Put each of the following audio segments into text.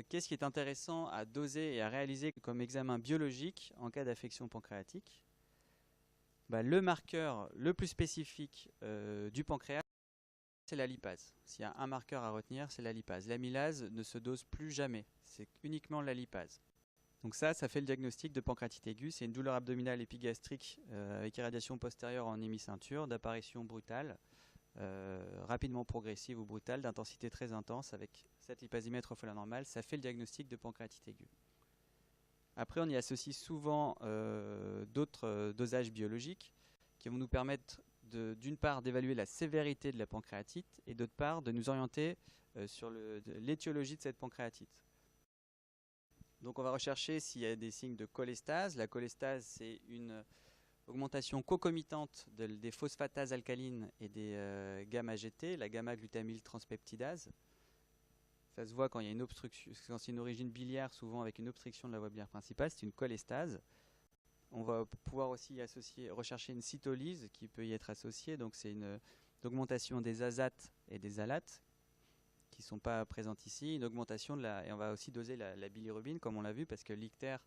qu'est-ce qui est intéressant à doser et à réaliser comme examen biologique en cas d'affection pancréatique? Le marqueur le plus spécifique du pancréas, c'est la lipase. S'il y a un marqueur à retenir, c'est la lipase. L'amylase ne se dose plus jamais, c'est uniquement la lipase. Donc ça fait le diagnostic de pancréatite aiguë. C'est une douleur abdominale épigastrique avec irradiation postérieure en hémiceinture, d'apparition brutale, rapidement progressive ou brutale, d'intensité très intense avec 7 lipasimètres au fois la normale. Ça fait le diagnostic de pancréatite aiguë. Après, on y associe souvent d'autres dosages biologiques qui vont nous permettre d'une part d'évaluer la sévérité de la pancréatite et d'autre part de nous orienter sur l'étiologie de cette pancréatite. Donc on va rechercher s'il y a des signes de cholestase. La cholestase, c'est une augmentation concomitante des phosphatases alcalines et des gamma-GT, la gamma-glutamyl-transpeptidase. Ça se voit quand il y a une obstruction, quand c'est une origine biliaire, souvent avec une obstruction de la voie biliaire principale, c'est une cholestase. On va pouvoir aussi rechercher une cytolyse qui peut y être associée. Donc c'est une augmentation des azates et des alates qui ne sont pas présentes ici, une augmentation et on va aussi doser la bilirubine comme on l'a vu parce que l'ictère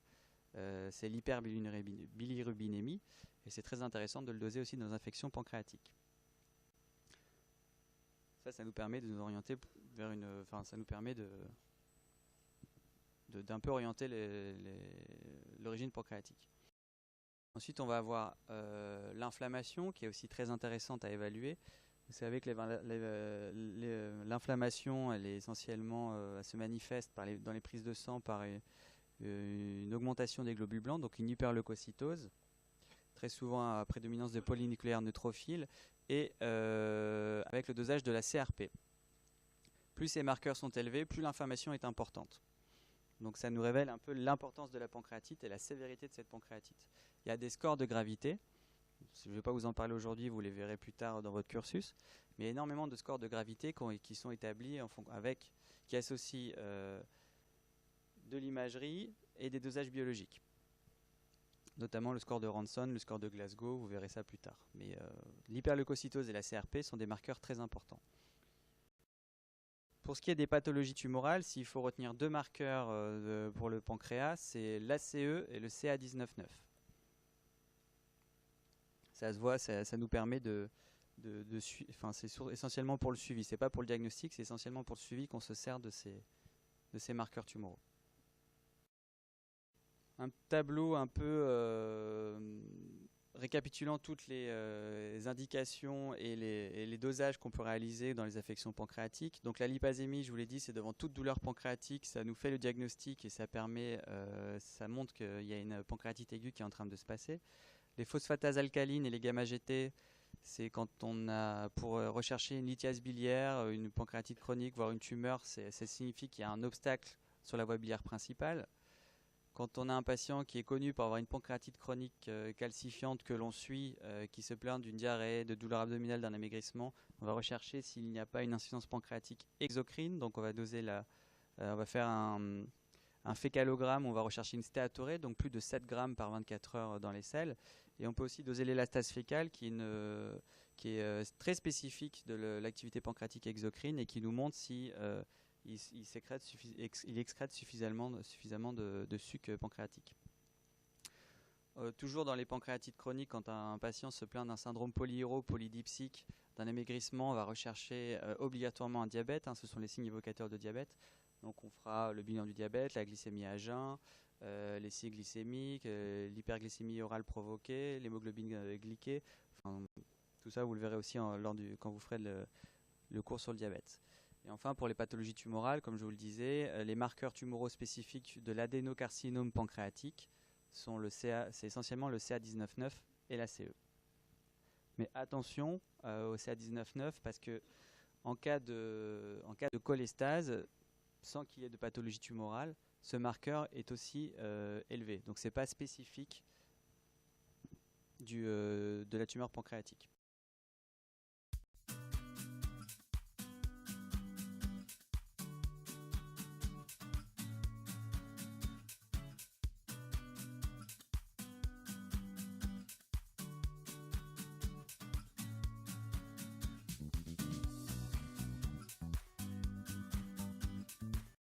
c'est l'hyperbilirubinémie et c'est très intéressant de le doser aussi dans les infections pancréatiques. Ça nous permet de nous orienter vers ça nous permet d'un peu orienter l'origine pancréatique. Ensuite, on va avoir l'inflammation qui est aussi très intéressante à évaluer. Vous savez que l'inflammation, elle est essentiellement, elle se manifeste dans les prises de sang par une augmentation des globules blancs, donc une hyperleucocytose, très souvent à prédominance de polynucléaires neutrophiles, et avec le dosage de la CRP. Plus ces marqueurs sont élevés, plus l'inflammation est importante. Donc ça nous révèle un peu l'importance de la pancréatite et la sévérité de cette pancréatite. Il y a des scores de gravité. Je ne vais pas vous en parler aujourd'hui, vous les verrez plus tard dans votre cursus. Mais il y a énormément de scores de gravité qui sont établis qui associent de l'imagerie et des dosages biologiques. Notamment le score de Ranson, le score de Glasgow, vous verrez ça plus tard. Mais l'hyperleucocytose et la CRP sont des marqueurs très importants. Pour ce qui est des pathologies tumorales, s'il faut retenir deux marqueurs pour le pancréas, c'est l'ACE et le CA19-9. Ça se voit, ça nous permet c'est essentiellement pour le suivi, c'est pas pour le diagnostic, c'est essentiellement pour le suivi qu'on se sert de ces marqueurs tumoraux. Un tableau un peu récapitulant toutes les indications et les dosages qu'on peut réaliser dans les affections pancréatiques. Donc la lipasémie, je vous l'ai dit, c'est devant toute douleur pancréatique, ça nous fait le diagnostic et ça montre qu'il y a une pancréatite aiguë qui est en train de se passer. Les phosphatases alcalines et les gamma-GT, c'est quand on a, pour rechercher une lithiase biliaire, une pancréatite chronique, voire une tumeur, ça signifie qu'il y a un obstacle sur la voie biliaire principale. Quand on a un patient qui est connu pour avoir une pancréatite chronique calcifiante que l'on suit, qui se plaint d'une diarrhée, de douleur abdominale, d'un amaigrissement, on va rechercher s'il n'y a pas une insuffisance pancréatique exocrine. Donc on va on va faire un fécalogramme, on va rechercher une stéatorée, donc plus de 7 grammes par 24 heures dans les selles. Et on peut aussi doser l'élastase fécale qui est très spécifique de l'activité pancréatique exocrine et qui nous montre si il excrète suffisamment de suc pancréatique. Toujours dans les pancréatites chroniques, quand un patient se plaint d'un syndrome polydypsique, d'un amaigrissement, on va rechercher obligatoirement un diabète. Ce sont les signes évocateurs de diabète. Donc on fera le bilan du diabète, la glycémie à jeun, les signes glycémiques, l'hyperglycémie orale provoquée, l'hémoglobine glyquée. Tout ça, vous le verrez aussi quand vous ferez le cours sur le diabète. Et enfin, pour les pathologies tumorales, comme je vous le disais, les marqueurs tumoraux spécifiques de l'adénocarcinome pancréatique c'est essentiellement le CA19-9 et la CE. Mais attention au CA19-9 parce que en cas de cholestase, sans qu'il y ait de pathologie tumorale, ce marqueur est aussi élevé. Donc ce n'est pas spécifique de la tumeur pancréatique.